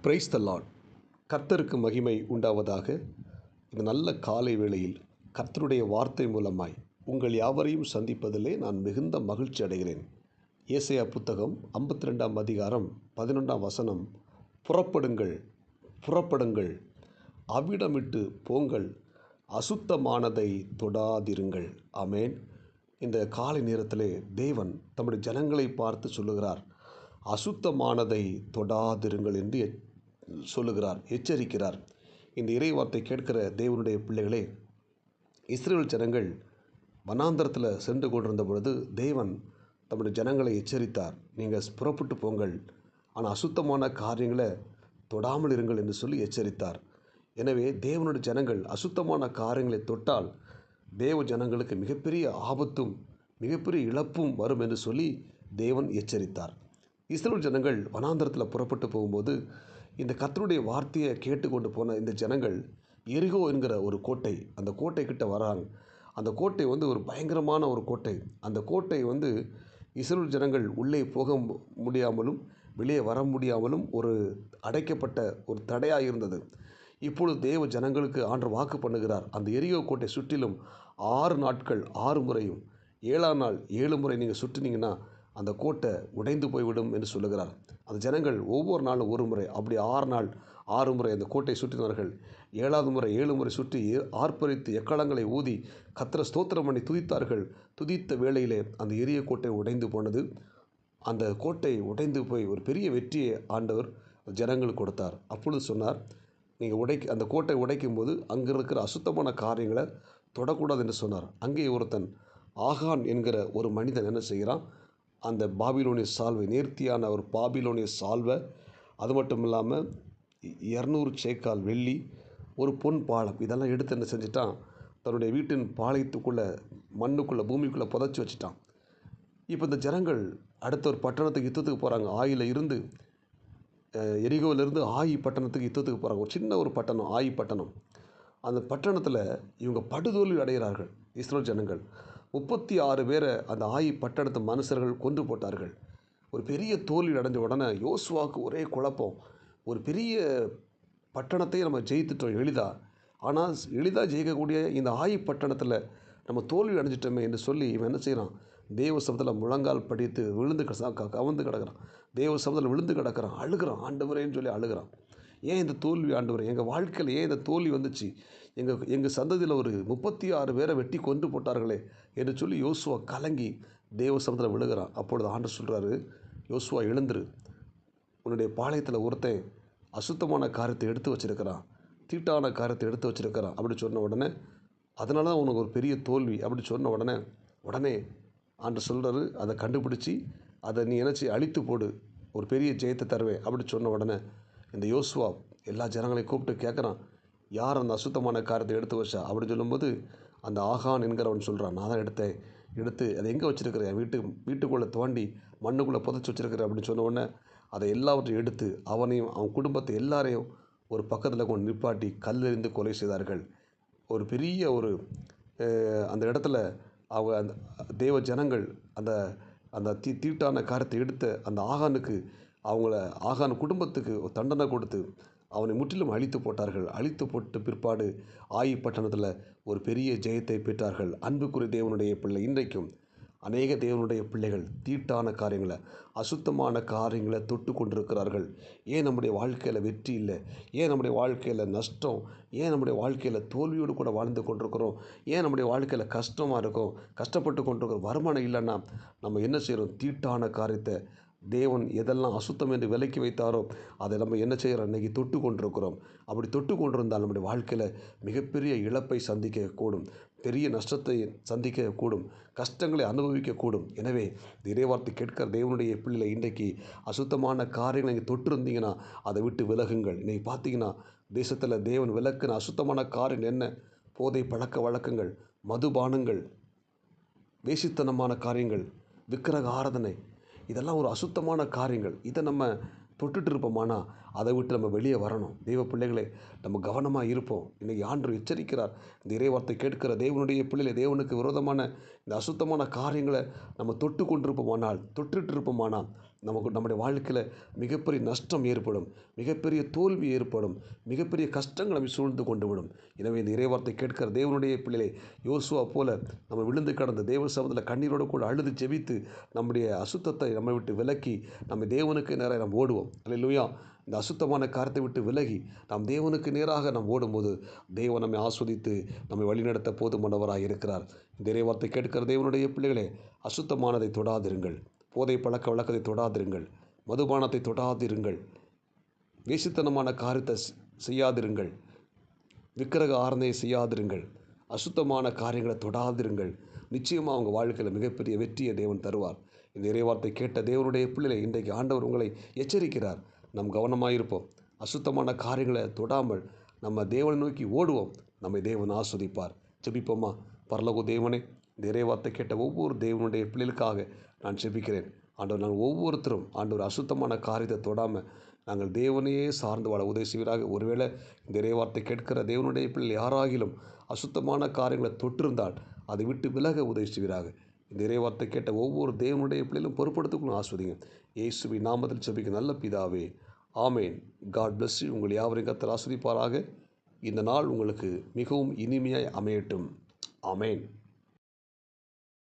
Praise the Lord. கர்த்தருக்கு மகிமை உண்டாவதாக. இந்த நல்ல காலை வேளையில் கர்த்தருடைய வார்த்தை மூலமாய் உங்கள் யாவரையும் சந்திப்பதிலே நான் மிகுந்த மகிழ்ச்சி அடைகிறேன். ஏசாயா புத்தகம் 52ஆம் அதிகாரம் 11ஆம் வசனம், புறப்படுங்கள், புறப்படுங்கள், அவ்விடமிட்டு போங்கள், அசுத்தமானதை தொடாதிருங்கள். ஆமேன். இந்த காலை நேரத்திலே தேவன் தம்முடைய ஜனங்களை பார்த்து சொல்லுகிறார், அசுத்தமானதை தொடாதிருங்கள் என்று சொல்லுகிறார், எச்சரிக்கிறார். இந்த இறைவார்த்தை கேட்கிற தேவனுடைய பிள்ளைகளே, இஸ்ரேல் ஜனங்கள் வனாந்தரத்தில் சென்று கொண்டிருந்த பொழுது தேவன் தம்முடைய ஜனங்களை எச்சரித்தார். நீங்கள் புறப்பட்டு போங்கள், ஆனால் அசுத்தமான காரியங்களை தொடாமல் இருங்கள் என்று சொல்லி எச்சரித்தார். எனவே தேவனுடைய ஜனங்கள் அசுத்தமான காரியங்களை தொட்டால் தேவ ஜனங்களுக்கு மிகப்பெரிய ஆபத்தும் மிகப்பெரிய இழப்பும் வரும் என்று சொல்லி தேவன் எச்சரித்தார். இஸ்ரேல் ஜனங்கள் வனாந்தரத்தில் புறப்பட்டு போகும்போது இந்த கர்த்தருடைய வார்த்தையை கேட்டுக்கொண்டு போன இந்த ஜனங்கள் எரிகோ என்கிற ஒரு கோட்டை, அந்த கோட்டை கிட்ட வராங்க. அந்த கோட்டை ஒரு பயங்கரமான ஒரு கோட்டை. அந்த கோட்டை இஸ்ரேல் ஜனங்கள் உள்ளே போக முடியாமலும் வெளியே வர முடியாமலும் ஒரு அடைக்கப்பட்ட ஒரு தடையாக இருந்தது. இப்பொழுது தேவ ஜனங்களுக்கு ஆண்டவர் வாக்கு பண்ணுகிறார், அந்த எரிகோ கோட்டை சுற்றிலும் 6 நாட்கள் 6 முறையும் 7ஆம் நாள் 7 முறை நீங்கள் சுற்றினீங்கன்னா அந்த கோட்டை உடைந்து போய்விடும் என்று சொல்லுகிறார். அந்த ஜனங்கள் ஒவ்வொரு நாளும் ஒரு முறை, அப்படி 6 நாள் 6 முறை அந்த கோட்டை சுற்றினார்கள். 7ஆவது முறை 7 முறை சுற்றி ஆர்ப்பரித்து எக்காளங்களை ஊதி கர்த்தரை ஸ்தோத்திரம் பண்ணி துதித்தார்கள். துதித்த வேளையிலே அந்த எரிய கோட்டை உடைந்து போனது. அந்த கோட்டை உடைந்து போய் ஒரு பெரிய வெற்றியை ஆண்டவர் ஜனங்களுக்கு கொடுத்தார். அப்பொழுது சொன்னார், நீங்கள் அந்த கோட்டை உடைக்கும் போது அங்கே இருக்கிற அசுத்தமான காரியங்களை தொடக்கூடாது என்று சொன்னார். அங்கே ஒருத்தன் ஆகான் என்கிற ஒரு மனிதன் என்ன செய்கிறான், அந்த பாபிலோனிய சால்வை, நேர்த்தியான ஒரு பாபிலோனிய சால்வை, அது மட்டும் இல்லாமல் 200 சேக்கால் வெள்ளி, ஒரு பொன் பாலம், இதெல்லாம் எடுத்து என்ன செஞ்சிட்டான், தன்னுடைய வீட்டின் பாளையத்துக்குள்ளே மண்ணுக்குள்ளே பூமிக்குள்ளே புதைச்சி வச்சுட்டான். இப்போ இந்த ஜனங்கள் அடுத்த ஒரு பட்டணத்துக்கு யுத்தத்துக்கு போகிறாங்க. இருந்து எரிகோவிலிருந்து ஆயி பட்டணத்துக்கு யுத்தத்துக்கு போகிறாங்க. ஒரு சின்ன ஒரு பட்டணம், ஆயி பட்டணம். அந்த பட்டணத்தில் இவங்க படுதோல்வி அடைகிறார்கள். இஸ்ரேல் ஜனங்கள் 36 பேரை அந்த ஆயி பட்டணத்து மனுஷர்கள் கொன்று போட்டார்கள். ஒரு பெரிய தோல்வி அடைஞ்ச உடனே யோசுவாவுக்கு ஒரே குழப்பம். ஒரு பெரிய பட்டணத்தை நம்ம ஜெயித்துட்டோம் எளிதாக, ஆனால் எளிதாக ஜெயிக்கக்கூடிய இந்த ஆயி பட்டணத்தில் நம்ம தோல்வி அடைஞ்சிட்டோமே என்று சொல்லி இவன் என்ன செய்கிறான், தேவ சமூகத்தில் முழங்கால் படித்து விழுந்து கவர்ந்து கிடக்கிறான். தேவ சமூகத்தில் விழுந்து கிடக்கிறான், அழுகிறான், ஆண்டவரேன்னு சொல்லி அழுகிறான். ஏன் இந்த தோல்வி ஆண்டவரே, எங்கள் வாழ்க்கையில் ஏன் இந்த தோல்வி வந்துச்சு, எங்கள் சந்ததியில் ஒரு 36 பேரை வெட்டி கொன்று போட்டார்களே என்று சொல்லி யோசுவா கலங்கி தேவ சமூகத்தில் விழுகிறான். அப்பொழுது ஆண்டவர் சொல்கிறாரு, யோசுவா எழுந்துரு, உன்னுடைய பாளையத்தில் ஒருத்தன் அசுத்தமான காரியத்தை எடுத்து வச்சிருக்கிறான், தீட்டான காரியத்தை எடுத்து வச்சிருக்கிறான் அப்படி சொன்ன உடனே, அதனால தான் உனக்கு ஒரு பெரிய தோல்வி அப்படி சொன்ன உடனே ஆண்டவர் சொல்கிறாரு, அதை கண்டுபிடிச்சி அதை நீ நினச்சி அழித்து போடு, ஒரு பெரிய ஜெயத்தை தருவேன் அப்படி சொன்ன உடனே இந்த யோசுவா எல்லா ஜனங்களையும் கூப்பிட்டு கேட்குறான், யார் அந்த அசுத்தமான காரியத்தை எடுத்து வச்சா அப்படின்னு சொல்லும்போது அந்த ஆகான் என்கிறவன் சொல்கிறான், நான் தான் எடுத்து அதை எங்கே வச்சுருக்கிறேன், வீட்டுக்குள்ளே தோண்டி மண்ணுக்குள்ளே புதைச்சி வச்சுருக்கிறேன் அப்படின்னு சொன்ன உடனே அதை எல்லாவற்றையும் எடுத்து அவனையும் அவன் குடும்பத்தை எல்லாரையும் ஒரு பக்கத்தில் கொண்டு நிப்பாட்டி கல்லெறிந்து கொலை செய்தார்கள். ஒரு பெரிய அந்த இடத்துல அவங்க அந்த தேவ ஜனங்கள் அந்த அந்த தீட்டான காரியத்தை எடுத்த அந்த ஆகான் குடும்பத்துக்கு தண்டனை கொடுத்து அவனை முற்றிலும் அழித்து போட்டார்கள். அழித்து போட்ட பிற்பாடு ஆயி பட்டணத்தில் ஒரு பெரிய ஜெயத்தை பெற்றார்கள். அன்புக்குரிய தேவனுடைய பிள்ளை, இன்றைக்கும் அநேக தேவனுடைய பிள்ளைகள் தீட்டான காரியங்களை, அசுத்தமான காரியங்களை தொட்டு கொண்டிருக்கிறார்கள். ஏன் நம்முடைய வாழ்க்கையில் வெற்றி இல்லை, ஏன் நம்முடைய வாழ்க்கையில் நஷ்டம், ஏன் நம்முடைய வாழ்க்கையில் தோல்வியோடு கூட வாழ்ந்து கொண்டிருக்கிறோம், ஏன் நம்முடைய வாழ்க்கையில் கஷ்டமாக இருக்கும், கஷ்டப்பட்டு கொண்டிருக்கிறோம், வருமானம் இல்லைன்னா நம்ம என்ன செய்கிறோம், தீட்டான காரியத்தை தேவன் எதெல்லாம் அசுத்தம் என்று விலக்கி வைத்தாரோ அதை நம்ம என்ன செய்கிறோம், இன்றைக்கி தொட்டு கொண்டிருக்கிறோம். அப்படி தொட்டு கொண்டிருந்தால் நம்முடைய வாழ்க்கையில் மிகப்பெரிய இழப்பை சந்திக்கக்கூடும், பெரிய நஷ்டத்தை சந்திக்கக்கூடும், கஷ்டங்களை அனுபவிக்கக்கூடும். எனவே இறைவார்த்தை கேட்கிற தேவனுடைய பிள்ளைகளை, இன்றைக்கு அசுத்தமான காரியங்களை நீங்கள் தொட்டு இருந்தீங்கன்னா அதை விட்டு விலகுங்கள். இன்றைக்கி பார்த்தீங்கன்னா தேசத்தில் தேவன் விலக்குன அசுத்தமான காரியம் என்ன, போதை பழக்க வழக்கங்கள், மதுபானங்கள், வேசித்தனமான காரியங்கள், விக்கிரக ஆராதனை, இதெல்லாம் ஒரு அசுத்தமான காரியங்கள். இதை நம்ம தொட்டுட்டு இருப்போமானா அதை விட்டு நம்ம வெளியே வரணும். தெய்வ பிள்ளைகளே, நம்ம கவனமாக இருப்போம். இன்றைக்கி ஆண்டவர் எச்சரிக்கிறார். இந்த இறைவார்த்தை கேட்கிற தேவனுடைய பிள்ளைகளை, தேவனுக்கு விரோதமான இந்த அசுத்தமான காரியங்களை நம்ம தொட்டு கொண்டிருப்போமானால், தொட்டுட்டு இருப்போமானால் நம்முடைய வாழ்க்கையில் மிகப்பெரிய நஷ்டம் ஏற்படும், மிகப்பெரிய தோல்வி ஏற்படும், மிகப்பெரிய கஷ்டங்கள் நம்மை சூழ்ந்து கொண்டு விடும். எனவே இந்த இறைவார்த்தை கேட்கிற தேவனுடைய பிள்ளைகளை யோசுவா போல நம்ம விழுந்து கடந்த தேவ சமூகத்தில் கண்ணீரோடு கூட அழுது ஜெபித்து நம்முடைய அசுத்தத்தை நம்மை விட்டு விலக்கி நம்ம தேவனுக்கு நேராக நாம் ஓடுவோம். அல்லேலூயா. இந்த அசுத்தமான காரியத்தை விட்டு விலகி நாம் தேவனுக்கு நேராக நாம் ஓடும்போது தேவன் நம்மை ஆஸ்வதித்து நம்மை வழிநடத்த போதுமானவராக இருக்கிறார். இந்த இறைவார்த்தை கேட்கிற தேவனுடைய பிள்ளைகளே, அசுத்தமானதை தொடாதிருங்கள், போதை பழக்க வழக்கத்தை தொடாதிருங்கள், மதுபானத்தை தொடாதிருங்கள், வேசித்தனமான காரியத்தை செய்யாதிருங்கள், விக்கிரக ஆராதனை செய்யாதிருங்கள், அசுத்தமான காரியங்களை தொடாதிருங்கள். நிச்சயமாக அவங்க வாழ்க்கையில் மிகப்பெரிய வெற்றியை தேவன் தருவார். இந்த இறைவார்த்தை கேட்ட தேவனுடைய பிள்ளைகளை இன்றைக்கு ஆண்டவர் உங்களை எச்சரிக்கிறார். நாம் கவனமாக இருப்போம். அசுத்தமான காரியங்களை தொடாமல் நம்ம தேவனை நோக்கி ஓடுவோம். நம்மை தேவன் ஆஸ்வதிப்பார். ஜெபிப்போமா? பரலோக தேவனே, இந்த இறைவார்த்தை கேட்ட ஒவ்வொரு தேவனுடைய பிள்ளைகளுக்காக நான் ஜெபிக்கிறேன். ஆண்டவர், நாங்கள் ஒவ்வொருத்தரும் ஆண்டவர் அசுத்தமான காரியத்தை தொடாமல் நாங்கள் தேவனையே சார்ந்து வாழ உதவி செய்வீராக. ஒருவேளை இந்த இறைவார்த்தை கேட்கிற தேவனுடைய பிள்ளை யாராகிலும் அசுத்தமான காரியங்களை தொட்டிருந்தால் அதை விட்டு விலக உதவி செய்வீராக. இந்த இறைவார்த்தை கேட்ட ஒவ்வொரு தேவனுடைய பிள்ளைகளும் பொறுப்படுத்திக்கொள்ளும் ஆஸ்வதிங்க. இயேசுவின் நாமத்தில் ஜெபிக்க நல்ல பிதாவே, ஆமேன். God bless you. உங்கள் யாவரையும் கர்த்தர் ஆஸ்வதிப்பாராக. இந்த நாள் உங்களுக்கு மிகவும் இனிமையாய் அமையட்டும். ஆமேன்.